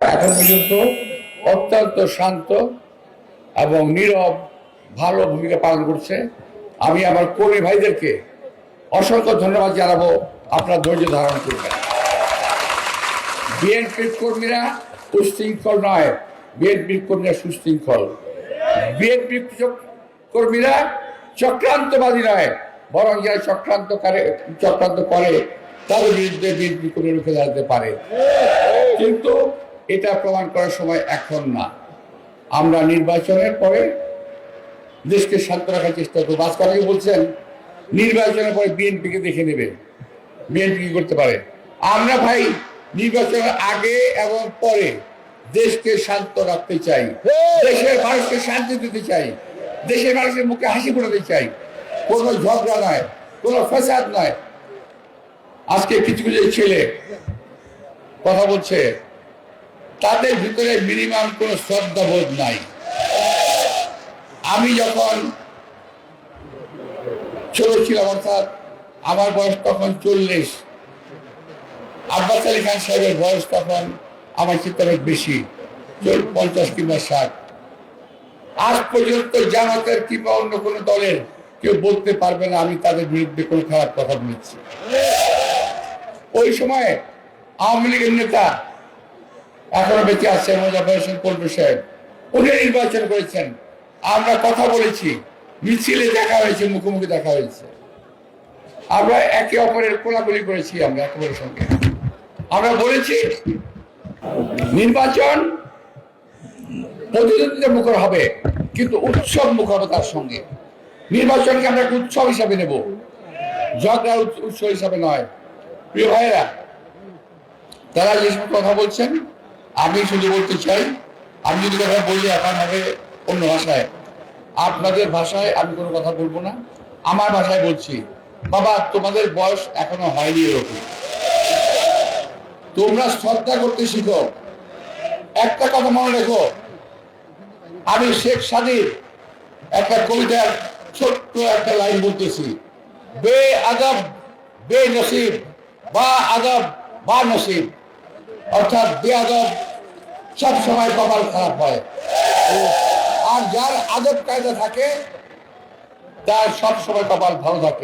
এখন পর্যন্ত অত্যন্ত শান্ত এবং নীরব ভালো ভূমিকা পালন করছে। আমি আমার কর্মী ভাইদেরকে অসংখ্য ধন্যবাদ জানাবো, আপনার ধৈর্য ধারণ করবেন। বিএনপির কর্মীরা উশৃঙ্খল নয়, বিএনপির কর্মীরা সুশৃঙ্খল। বিএনপির কর্মীরা চক্রান্তবাদী নয়, বরং যারা চক্রান্ত করে তাদের বিরুদ্ধে বিএনপি কর্মী রুখে দাঁড়াতে পারে। কিন্তু এটা প্রমাণ করার সময় এখন না। আমরা নির্বাচনের পরে দেশকে শান্ত রাখার চেষ্টা করবো। আজকে বলছেন নির্বাচনের পরে বিএনপিকে দেখে নেবে, বিএনপি কি করতে পারে। আমরা ভাই নির্বাচনের আগে এবং পরে দেশকে শান্ত রাখতে চাই, দেশের মানুষকে শান্তি দিতে চাই, দেশের মানুষের মুখে হাসি ফোটাতে চাই। কোনো ঝগড়া নয়, কোনো ফ্যাসাদ নয়। আজকে কিছু কিছু ছেলে কথা বলছে, তাদের ভিতরে মিনিমাম কোনো শ্রদ্ধাবোধ নাই। আমি যখন ছোট ছিলাম, অর্থাৎ আমার বয়স তখন 40, আব্বাস আলী খান সাহেবের বয়স তখন আমার চেয়ে অনেক বেশি, 50 কিংবা 60। আজ পর্যন্ত জামাতের কিংবা অন্য কোনো দলের কেউ বলতে পারবে না আমি তাদের বিরুদ্ধে কোনো খারাপ কথা বলেছি। ওই সময় আওয়ামী লীগের নেতা এখনো বেঁচে আছে মোজাফফর হোসেন পল্টু সাহেব, উনি নির্বাচন করেছেন। আমরা কথা বলেছি, মিছিলে দেখা হয়েছে, মুখোমুখি দেখা হয়েছে। আমরা একে অপরের কোলাকুলি করেছি। আমরা একেবারের সঙ্গে আমরা বলেছি নির্বাচন প্রতিদ্বন্দ্বিতা মুখর হবে, কিন্তু উৎসব মুখ হবে তার সঙ্গে। নির্বাচনকে আমরা একটা উৎসব হিসাবে নেব, ঝগড়ার উৎসব হিসাবে নয়। প্রিয় ভাইয়েরা, তারা যে সময় কথা বলছেন, আমি শুধু বলতে চাই, আমি যদি কথা বলি এখন হবে অন্য ভাষায়, আপনাদের ভাষায় আমি কোনো কথা বলবো না, আমার ভাষায় বলছি। বাবা, তোমাদের বয়স এখনো হয়নি এরকম, তোমরা শ্রদ্ধা করতে শিখো। একটা কথা মনে রেখো, আমি শেখ সাদির একটা কবিতার ছোট্ট একটা লাইন বলতেছি, বে আদব বে নসিব বা আদব বা নসিব, অর্থাৎ বে আদব সব সময় কপাল খারাপ হয়, আর যার আদব কায়দা থাকে তার সব সময় কপাল ভালো থাকে।